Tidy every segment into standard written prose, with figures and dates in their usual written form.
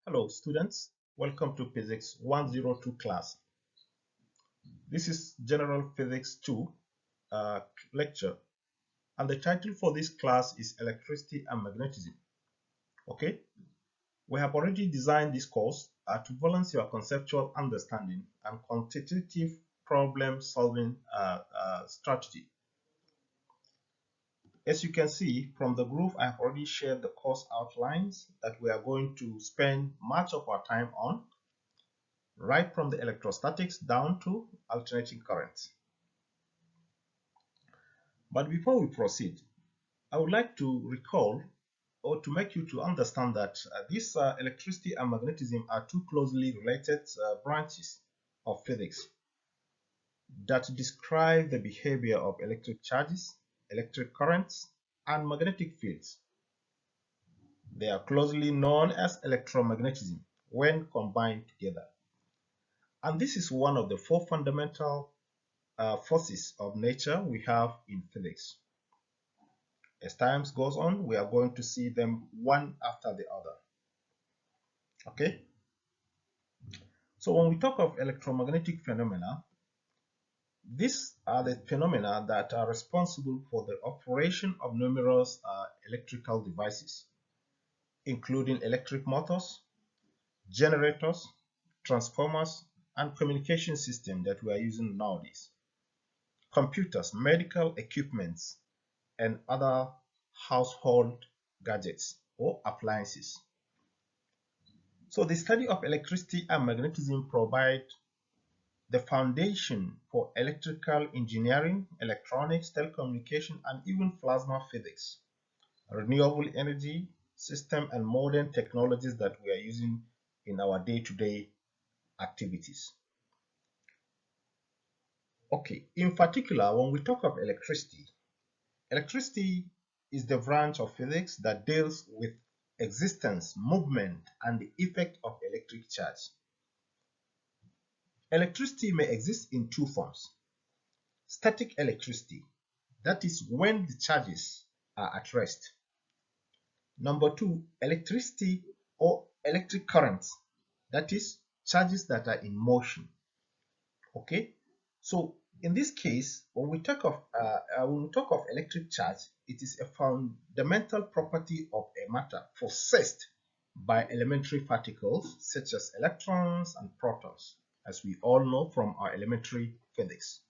Hello students, welcome to Physics 102 class. This is General Physics 2 lecture, and the title for this class is Electricity and Magnetism. Okay, we have already designed this course to balance your conceptual understanding and quantitative problem solving strategy. As you can see from the group, I have already shared the course outlines that we are going to spend much of our time on, right from the electrostatics down to alternating currents. But before we proceed, I would like to recall or to make you to understand that these electricity and magnetism are two closely related branches of physics that describe the behavior of electric charges, electric currents, and magnetic fields. They are closely known as electromagnetism when combined together. And this is one of the four fundamental forces of nature we have in physics. As time goes on, we are going to see them one after the other. Okay? So when we talk of electromagnetic phenomena, these are the phenomena that are responsible for the operation of numerous electrical devices, including electric motors, generators, transformers, and communication systems that we are using nowadays, computers, medical equipments, and other household gadgets or appliances. So the study of electricity and magnetism provide the foundation for electrical engineering, electronics, telecommunication, and even plasma physics, renewable energy system, and modern technologies that we are using in our day-to-day activities. Okay, in particular, when we talk of electricity, electricity is the branch of physics that deals with existence, movement, and the effect of electric charge. Electricity may exist in two forms. Static electricity, that is when the charges are at rest. Number two, electricity or electric currents, that is charges that are in motion. Okay, so in this case, when we talk of electric charge, it is a fundamental property of a matter possessed by elementary particles such as electrons and protons, as we all know from our elementary physics.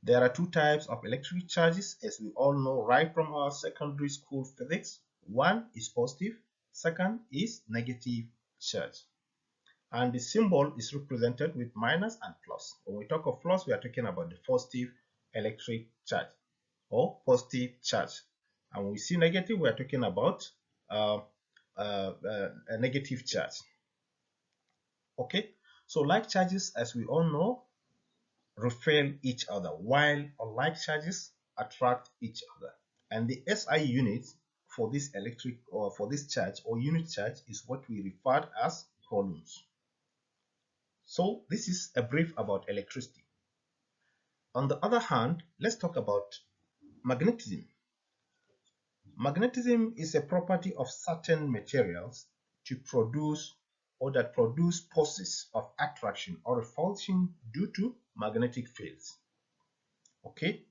There are two types of electric charges, as we all know right from our secondary school physics. One is positive, second is negative charge. And the symbol is represented with minus and plus. When we talk of plus, we are talking about the positive electric charge or positive charge. And when we see negative, we are talking about a negative charge. Okay, so like charges, as we all know, repel each other, while unlike charges attract each other. And the SI unit for this electric or for this charge or unit charge is what we refer as coulombs. So this is a brief about electricity. On the other hand, let's talk about magnetism. Magnetism is a property of certain materials to produce or that produce forces of attraction or repulsion due to magnetic fields. Okay,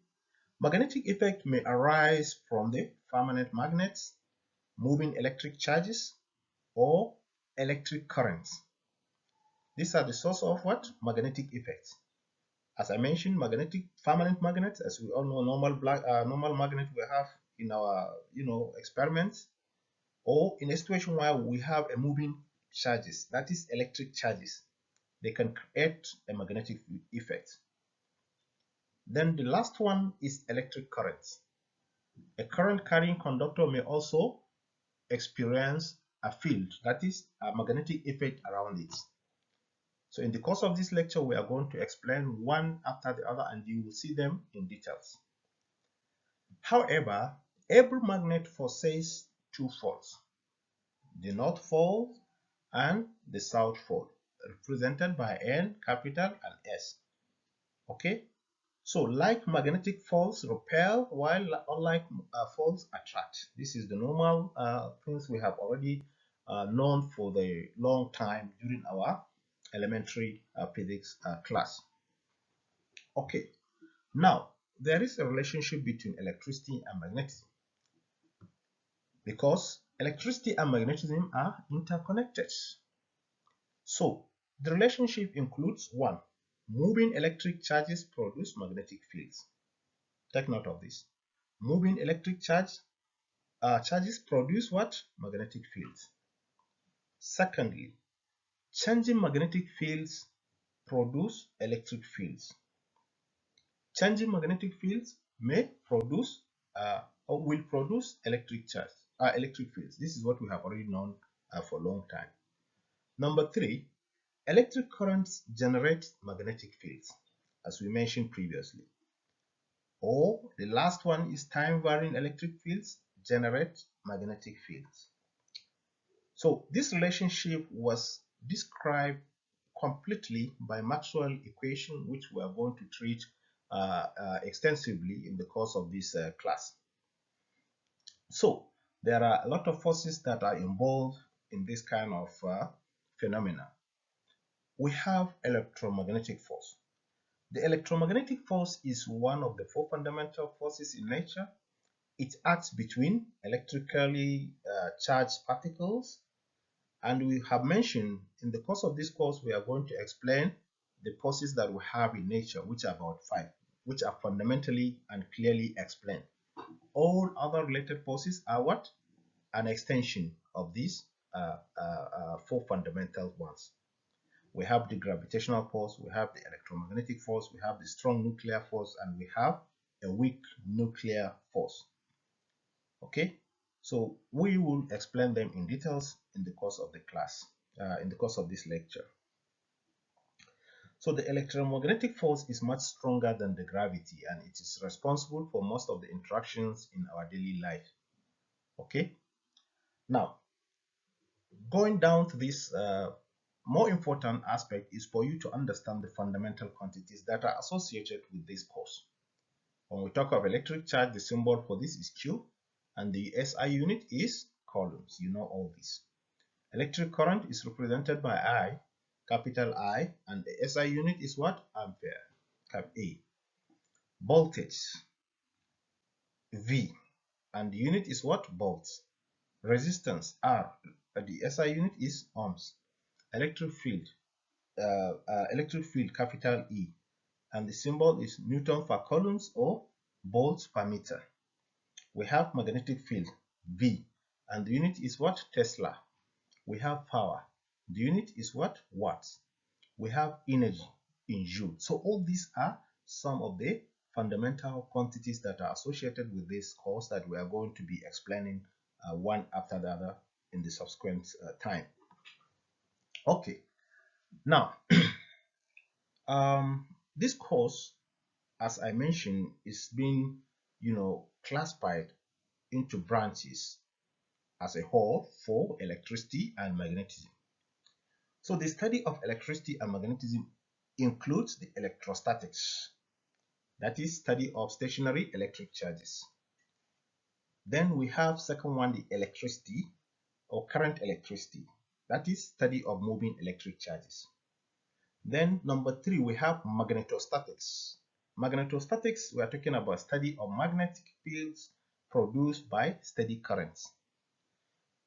magnetic effect may arise from the permanent magnets, moving electric charges, or electric currents. These are the source of what? Magnetic effects. As I mentioned, magnetic permanent magnets, as we all know, normal magnet we have in our experiments, or in a situation where we have a moving charges, that is electric charges, they can create a magnetic effect. Then the last one is electric currents. A current carrying conductor may also experience a field, that is a magnetic effect around it. So in the course of this lecture, we are going to explain one after the other, and you will see them in details. However, every magnet possesses two poles, the North Pole and the South Pole, represented by N, capital, and S. Okay, so like magnetic poles repel, while unlike poles attract. This is the normal things we have already known for the long time during our elementary physics class. Okay, now there is a relationship between electricity and magnetism because electricity and magnetism are interconnected. So the relationship includes one, moving electric charges produce magnetic fields. Take note of this. Moving electric charges produce what? Magnetic fields. Secondly, changing magnetic fields produce electric fields. Changing magnetic fields may produce or will produce electric fields. This is what we have already known for a long time. Number three, electric currents generate magnetic fields, as we mentioned previously. Or the last one is time varying electric fields generate magnetic fields. So this relationship was described completely by Maxwell equation, which we are going to treat extensively in the course of this class. So there are a lot of forces that are involved in this kind of phenomena. We have electromagnetic force. The electromagnetic force is one of the four fundamental forces in nature. It acts between electrically charged particles, and we have mentioned in the course of this course we are going to explain the forces that we have in nature, which are about 5, which are fundamentally and clearly explained. All other related forces are what? An extension of these 4 fundamental ones. We have the gravitational force, we have the electromagnetic force, we have the strong nuclear force, and we have a weak nuclear force. Okay, so we will explain them in details in the course of the class, in the course of this lecture. So the electromagnetic force is much stronger than the gravity, and it is responsible for most of the interactions in our daily life. Okay, now going down to this more important aspect is for you to understand the fundamental quantities that are associated with this course. When we talk of electric charge, the symbol for this is Q, and the SI unit is coulombs. You know all this. Electric current is represented by I, capital I, and the SI unit is what? Ampere, cap A. Voltage, V, and the unit is what? Volts. Resistance, R, the SI unit is ohms. Electric field, capital E, and the symbol is Newton per coulombs or volts per meter. We have magnetic field, V, and the unit is what? Tesla. We have power. The unit is what? Watts. We have energy in joules. So all these are some of the fundamental quantities that are associated with this course that we are going to be explaining one after the other in the subsequent time. Okay, now this course, as I mentioned, is being classified into branches as a whole for electricity and magnetism. So the study of electricity and magnetism includes the electrostatics, that is study of stationary electric charges. Then we have second one, the electricity or current electricity, that is study of moving electric charges. Then number 3, we have magnetostatics. Magnetostatics, we are talking about study of magnetic fields produced by steady currents.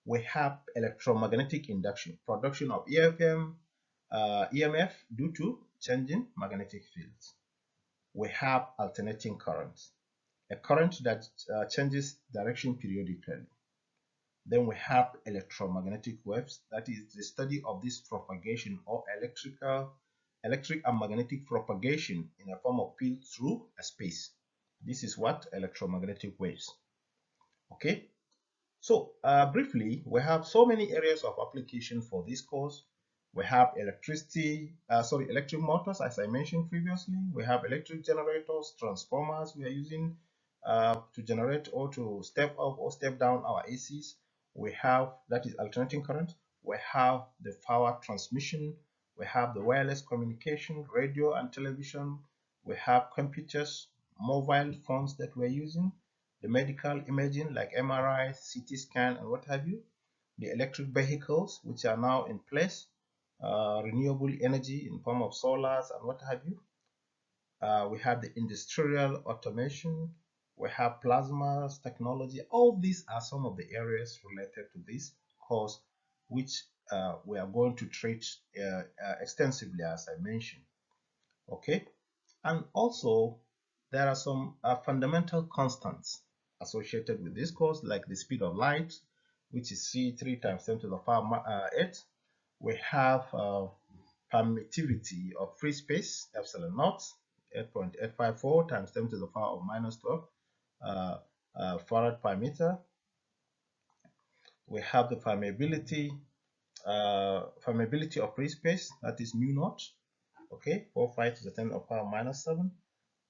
We have electromagnetic induction, production of EMF due to changing magnetic fields. We have alternating currents, a current that changes direction periodically. Then we have electromagnetic waves, that is the study of this propagation or electric and magnetic propagation in a form of field through a space. This is what? Electromagnetic waves. Okay, so briefly, we have so many areas of application for this course. We have electric motors, as I mentioned previously. We have electric generators, transformers we are using to generate or to step up or step down our ACs. We have, that is alternating current. We have the power transmission. We have the wireless communication, radio and television. We have computers, mobile phones that we're using, the medical imaging like MRI, CT scan, and what have you. the electric vehicles which are now in place, renewable energy in form of solars and what have you. We have the industrial automation, we have plasmas technology. All these are some of the areas related to this course, which we are going to treat extensively, as I mentioned. Okay, and also there are some fundamental constants associated with this course, like the speed of light, which is c 3 times 10 to the power 8. We have permittivity of free space, epsilon naught, 8.854 times 10 to the power of minus 12 farad per meter. We have the permeability of free space, that is mu naught, okay, 45 to the 10 to the power minus 7.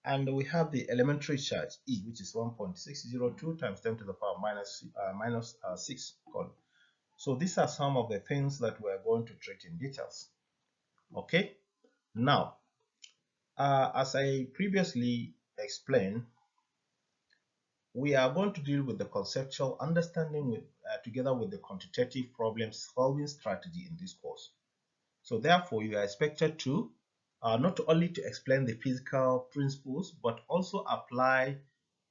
And we have the elementary charge E, which is 1.602 times 10 to the power minus 6 coulomb. So these are some of the things that we're going to treat in details. Okay, now as I previously explained, we are going to deal with the conceptual understanding together with the quantitative problem solving strategy in this course. So therefore, you are expected to not only to explain the physical principles, but also apply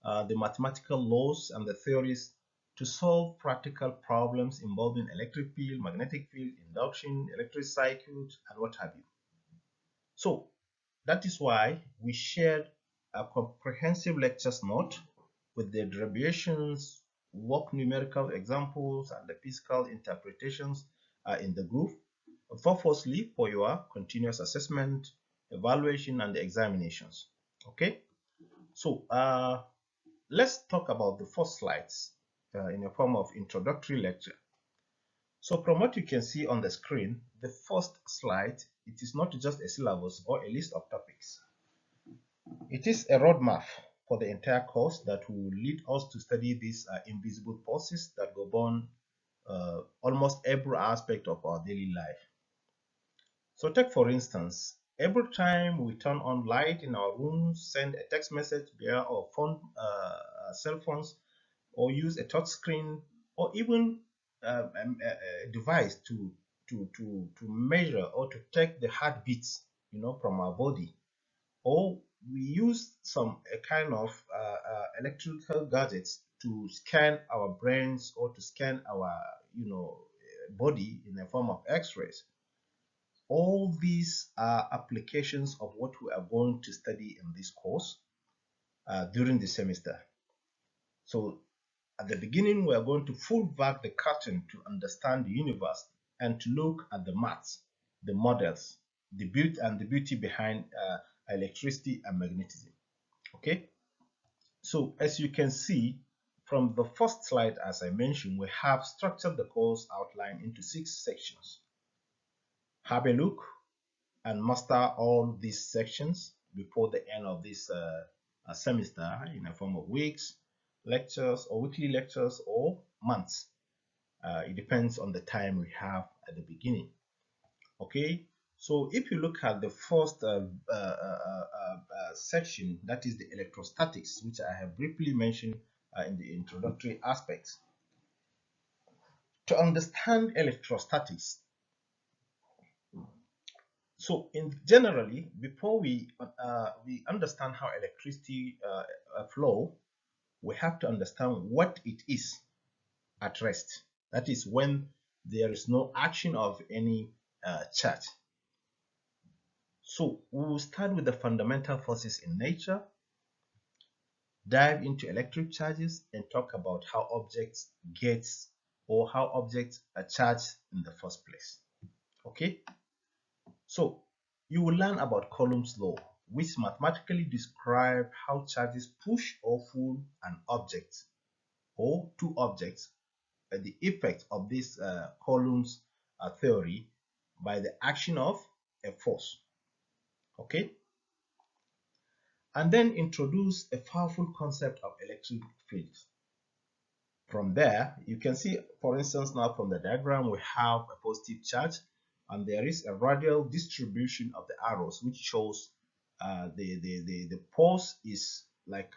the mathematical laws and the theories to solve practical problems involving electric field, magnetic field, induction, electric circuit, and what have you. So that is why we shared a comprehensive lectures note with the derivations, work numerical examples, and the physical interpretations in the group, purposely for your continuous assessment, evaluation, and the examinations. Okay, so let's talk about the first slides in a form of introductory lecture. So from what you can see on the screen, the first slide, it is not just a syllabus or a list of topics. It is a roadmap for the entire course that will lead us to study these invisible forces that govern almost every aspect of our daily life. So take for instance, every time we turn on light in our rooms, send a text message via our phone, cell phones, or use a touch screen, or even a device to measure or to take the heartbeats, from our body, or we use some kind of electrical gadgets to scan our brains or to scan our body in the form of x-rays. All these are applications of what we are going to study in this course during the semester. So at the beginning, we are going to pull back the curtain to understand the universe and to look at the maths, the models, the beauty behind electricity and magnetism. Okay, so as you can see from the first slide, as I mentioned, we have structured the course outline into 6 sections. Have a look and master all these sections before the end of this semester in a form of weeks, lectures, or weekly lectures, or months. It depends on the time we have at the beginning. Okay, so if you look at the first section, that is the electrostatics, which I have briefly mentioned in the introductory aspects. To understand electrostatics, so generally, before we understand how electricity flow, we have to understand what it is at rest. That is when there is no action of any charge. So we will start with the fundamental forces in nature, dive into electric charges, and talk about how objects get or how objects are charged in the first place. Okay, so you will learn about Coulomb's law, which mathematically describe how charges push or pull an object or two objects, the effect of this Coulomb's theory by the action of a force. Okay, and then introduce a powerful concept of electric fields. From there, you can see, for instance, now from the diagram, we have a positive charge, and there is a radial distribution of the arrows, which shows the force is like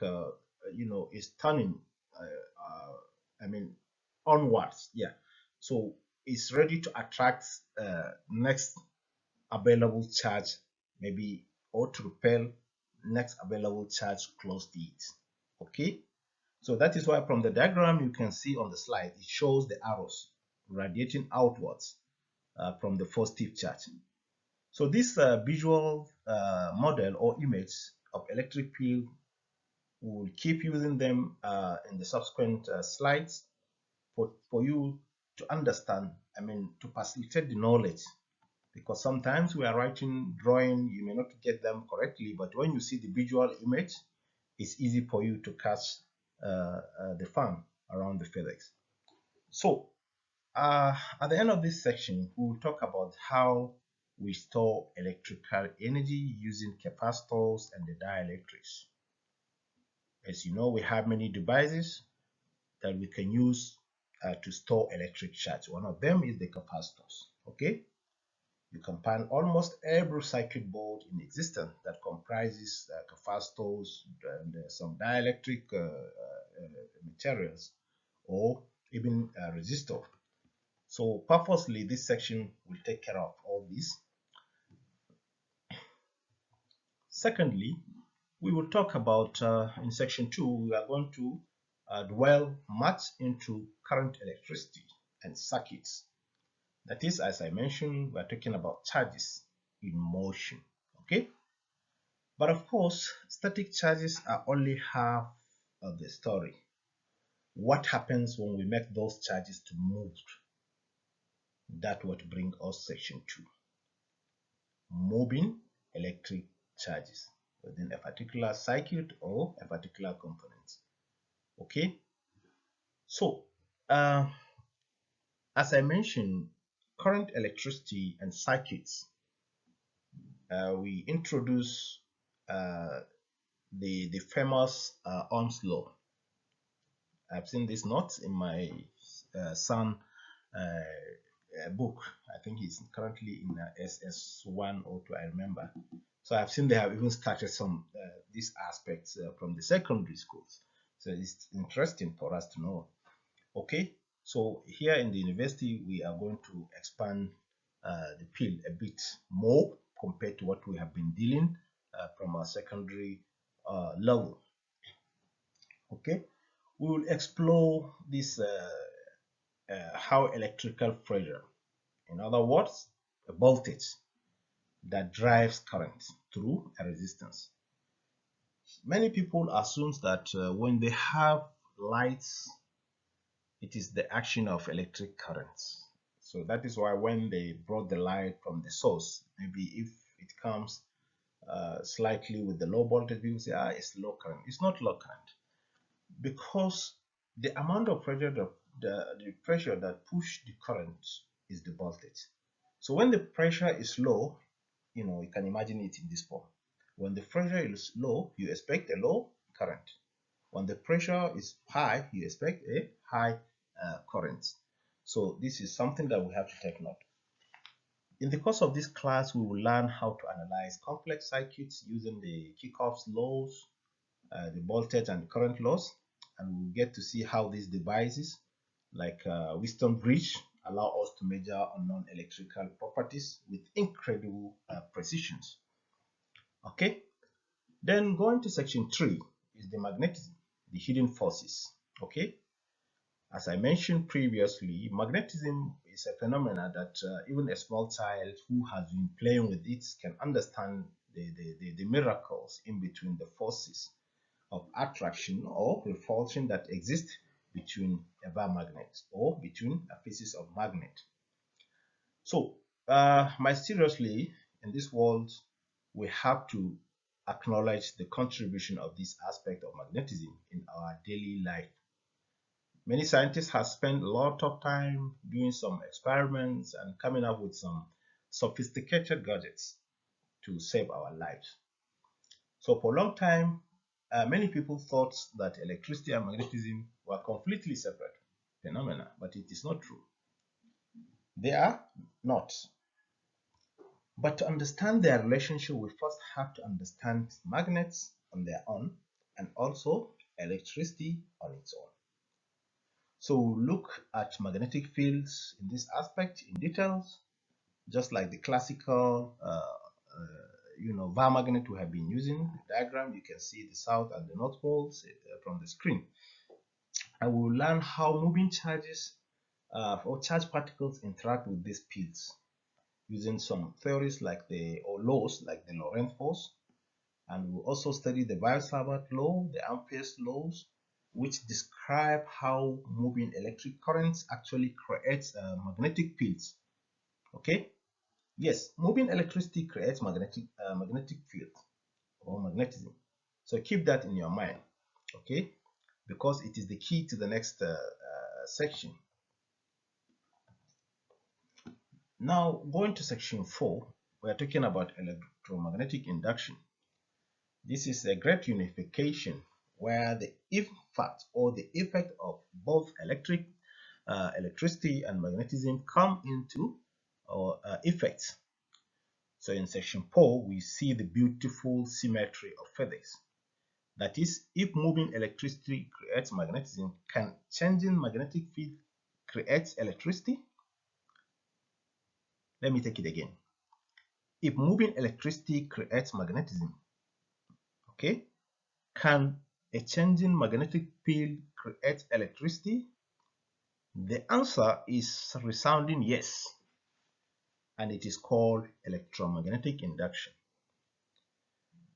is turning, I mean, onwards. Yeah. So it's ready to attract next available charge, maybe, or to repel next available charge close to it. Okay, so that is why from the diagram you can see on the slide, it shows the arrows radiating outwards from the positive charge. So this visual model or image of electric field, we will keep using them in the subsequent slides for you to understand, I mean, to facilitate the knowledge, because sometimes we are writing, drawing, you may not get them correctly, but when you see the visual image, it's easy for you to catch the fun around the physics. So at the end of this section, we will talk about how we store electrical energy using capacitors and the dielectrics. As you know, we have many devices that we can use to store electric charge. One of them is the capacitors. Okay, you can find almost every circuit board in existence that comprises capacitors and some dielectric materials, or even a resistor. So purposely, this section will take care of all this. Secondly, we will talk about, in section 2, we are going to dwell much into current, electricity, and circuits. That is, as I mentioned, we are talking about charges in motion. Okay? But of course, static charges are only half of the story. What happens when we make those charges to move? That would bring us section 2. Moving electric charges within a particular circuit or a particular component. Okay, so as I mentioned, current, electricity, and circuits, we introduce the famous Ohm's law. I've seen this note in my son book. I think he's currently in SS1 or 2, I remember. So I've seen they have even started some these aspects from the secondary schools. So it's interesting for us to know. Okay, so here in the university, we are going to expand the field a bit more compared to what we have been dealing from our secondary level. Okay, we will explore this how electrical pressure, in other words, a voltage that drives current through a resistance. Many people assume that when they have lights, it is the action of electric currents. So that is why when they brought the light from the source, maybe if it comes slightly with the low voltage, people say, it's low current. It's not low current, because the amount of pressure, the pressure that push the current is the voltage. So when the pressure is low, you can imagine it in this form. When the pressure is low, you expect a low current. When the pressure is high, you expect a high current. So this is something that we have to take note. In the course of this class, we will learn how to analyze complex circuits using the Kirchhoff's laws, the voltage and current laws, and we'll get to see how these devices, like Wheatstone bridge, allow us to measure unknown electrical properties with incredible precisions. Okay, then going to section 3 is the magnetism, the hidden forces. Okay, as I mentioned previously, magnetism is a phenomenon that even a small child who has been playing with it can understand the miracles in between the forces of attraction or repulsion that exist between a bar magnet or between a pieces of magnet. So, mysteriously, in this world, we have to acknowledge the contribution of this aspect of magnetism in our daily life. Many scientists have spent a lot of time doing some experiments and coming up with some sophisticated gadgets to save our lives. So for a long time, many people thought that electricity and magnetism were completely separate phenomena, but it is not true. They are not. But to understand their relationship, we first have to understand magnets on their own and also electricity on its own. So we'll look at magnetic fields in this aspect in details, just like the classical var magnet we have been using. The diagram, you can see the south and the north poles from the screen. And we'll learn how moving charges or charged particles interact with these fields using some theories like laws like the Lorentz force. And we'll also study the Biot-Savart law, the Ampere's laws, which describe how moving electric currents actually creates magnetic fields. Okay? Yes, moving electricity creates magnetic field or magnetism. So keep that in your mind. Okay? Because it is the key to the next section. Now, going to section 4, we are talking about electromagnetic induction. This is a great unification where the effect or the effect of both electricity and magnetism come into effects. So in section 4, we see the beautiful symmetry of physics. That is, if moving electricity creates magnetism, can changing magnetic field create electricity? Let me take it again. If moving electricity creates magnetism, okay, can a changing magnetic field create electricity? The answer is resounding yes, and it is called electromagnetic induction.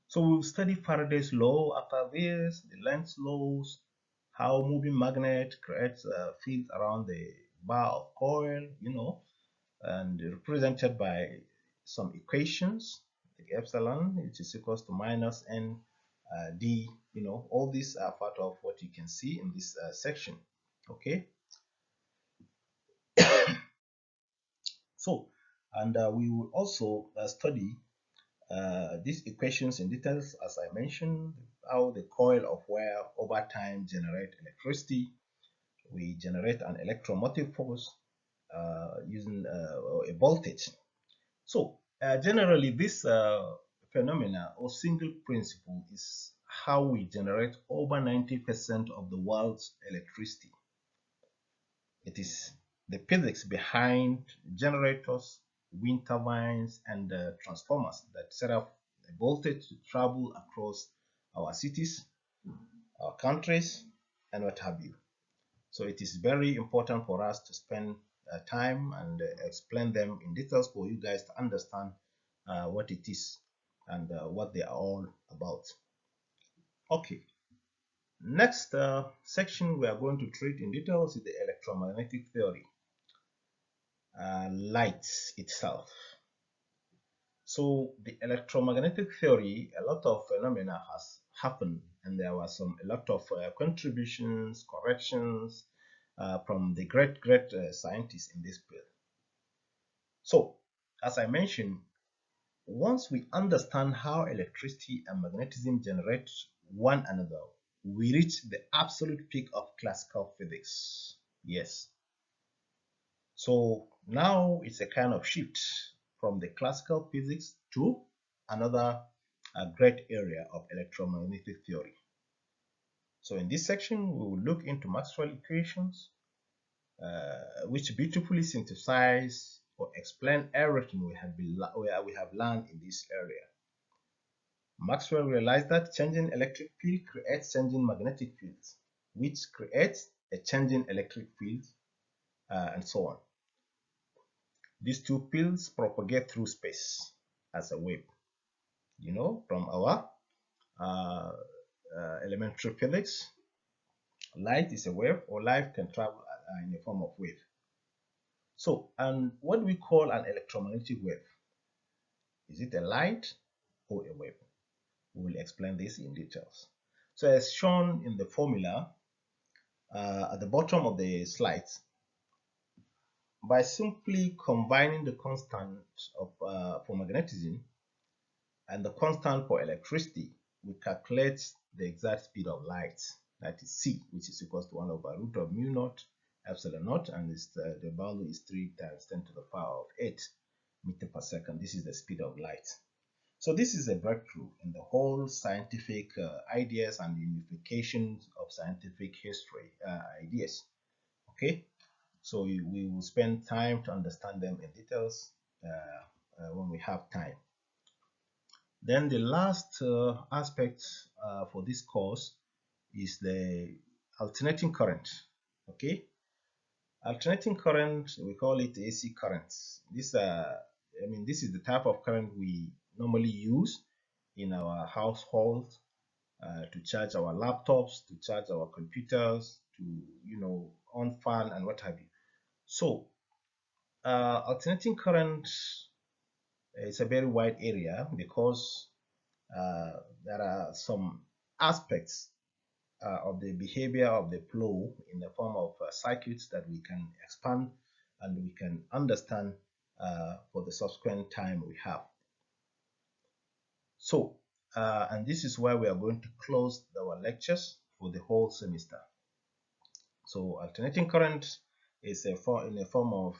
So we'll study Faraday's law after this, the Lenz's laws, how moving magnet creates a field around the bar of coil, and represented by some equations, like epsilon, which is equals to minus n d. All these are part of what you can see in this section. Okay. So, and we will also study these equations in details, as I mentioned, how the coil of wire over time generate electricity. We generate an electromotive force using a voltage. So generally, this phenomena or single principle is how we generate over 90% of the world's electricity. It is the physics behind generators, wind turbines, and transformers that set up the voltage to travel across our cities, our countries, and what have you. So it is very important for us to spend time and explain them in details for you guys to understand what it is and what they are all about. Okay. Next section we are going to treat in details is the electromagnetic theory. Light itself. So the electromagnetic theory, a lot of phenomena has happened, and there were a lot of contributions, corrections from the great scientists in this field. So, as I mentioned, once we understand how electricity and magnetism generate one another, we reach the absolute peak of classical physics. Yes. So now it's a kind of shift from the classical physics to another great area of electromagnetic theory. So in this section, we will look into Maxwell equations, which beautifully synthesize or explain everything we have learned in this area. Maxwell realized that changing electric field creates changing magnetic fields, which creates a changing electric field, and so on. These two fields propagate through space as a wave. From our elementary physics, light is a wave, or light can travel in the form of wave. So, and what do we call an electromagnetic wave? Is it a light or a wave? We will explain this in details. So, as shown in the formula at the bottom of the slides, by simply combining the constant for magnetism and the constant for electricity, we calculate the exact speed of light, that is c, which is equals to 1 over root of mu naught epsilon naught, and the value is 3 times 10 to the power of 8 meter per second. This is the speed of light. So this is a breakthrough in the whole scientific ideas and unification of scientific history ideas. Okay, so we will spend time to understand them in details when we have time. Then the last aspect for this course is the alternating current. Okay, alternating current, we call it AC currents. This is the type of current we normally use in our household to charge our laptops, to charge our computers, to on fan and what have you. So alternating current is a very wide area because there are some aspects of the behavior of the flow in the form of circuits that we can expand and we can understand for the subsequent time we have. So, and this is why we are going to close our lectures for the whole semester. So, alternating current is a form of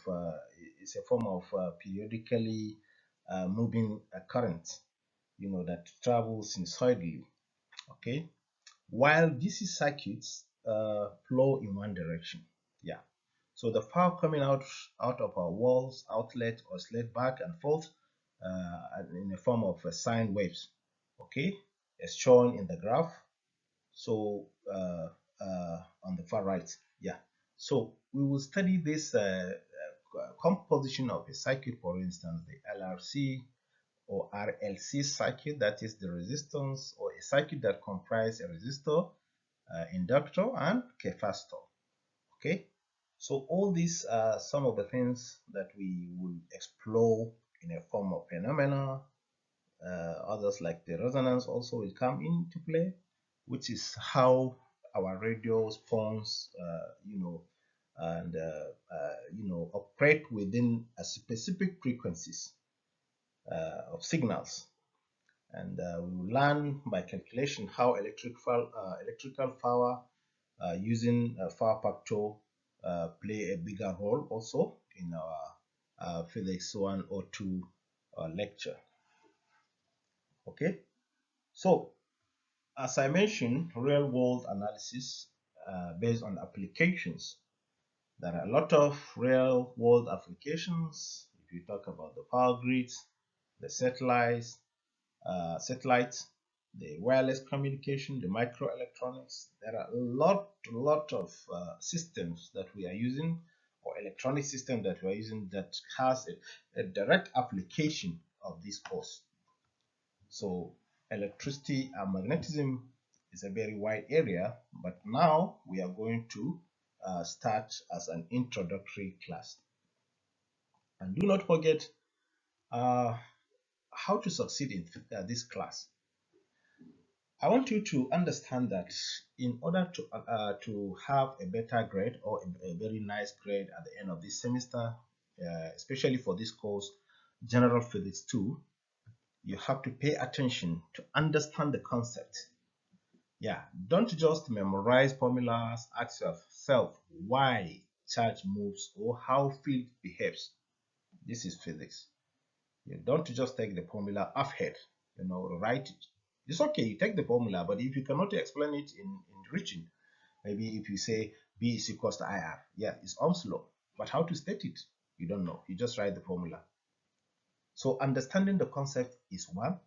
periodically moving current, that travels sinusoidally. Okay, while DC circuits flow in one direction. Yeah. So the power coming out of our walls, outlet, oscillate back and forth in the form of sine waves. Okay, as shown in the graph. So on the far right, yeah. So we will study this composition of a circuit, for instance, the LRC or RLC circuit, that is the resistance, or a circuit that comprises a resistor, inductor, and capacitor. Okay, so all these are some of the things that we will explore in a form of phenomena. Others like the resonance also will come into play, which is how our radios, phones, and operate within a specific frequencies of signals. And we will learn by calculation how electrical power using power factor play a bigger role also in our physics 102 lecture. Okay, so as I mentioned, real world analysis based on applications. There are a lot of real world applications. If you talk about the power grids, the satellites, the wireless communication, the microelectronics. There are a lot of systems that we are using, or electronic system that we are using, that has a direct application of this course. So electricity and magnetism is a very wide area, but now we are going to start as an introductory class. And do not forget how to succeed in this class. I want you to understand that in order to have a better grade, or a very nice grade at the end of this semester, especially for this course, General Physics 2, you have to pay attention to understand the concept. Yeah, don't just memorize formulas. Ask yourself why charge moves or how field behaves. This is physics. You don't just take the formula off head, write it. It's okay, you take the formula, but if you cannot explain it in reaching, maybe if you say B is equals to IR, yeah, it's Ohm's law, but how to state it, you don't know. You just write the formula. So understanding the concept is one.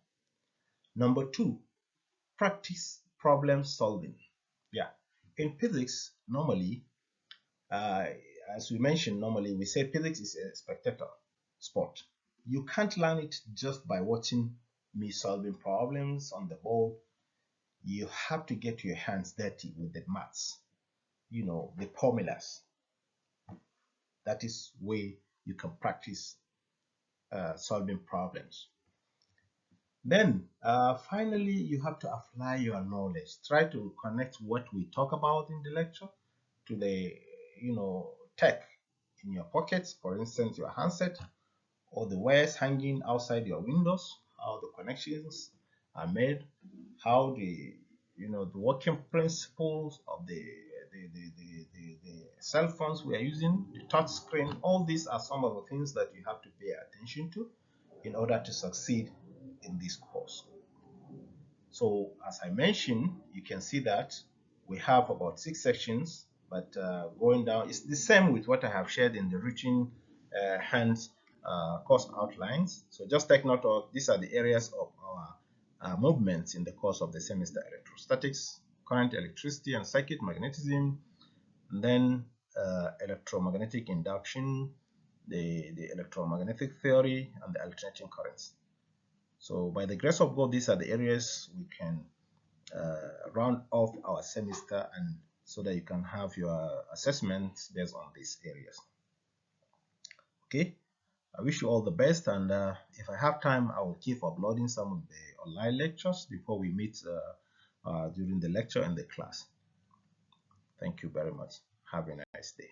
Number two, practice problem solving. Yeah, in physics, normally, as we mentioned, normally we say physics is a spectator sport. You can't learn it just by watching me solving problems on the board. You have to get your hands dirty with the maths, the formulas. That is where you can practice solving problems. Then finally, you have to apply your knowledge. Try to connect what we talk about in the lecture to the tech in your pockets, for instance your handset, or the wires hanging outside your windows, how the connections are made, how the working principles of the cell phones we are using, the touch screen. All these are some of the things that you have to pay attention to in order to succeed in this course. So as I mentioned, you can see that we have about 6 sections but going down, it's the same with what I have shared in the reaching hands course outlines. So just take note of these are the areas of our movements in the course of the semester: electrostatics, current, electricity and circuit, magnetism, and then electromagnetic induction, the electromagnetic theory, and the alternating currents. So by the grace of God, these are the areas we can round off our semester, and so that you can have your assessments based on these areas. Okay, I wish you all the best, and if I have time, I will keep uploading some of the online lectures before we meet during the lecture and the class. Thank you very much. Have a nice day.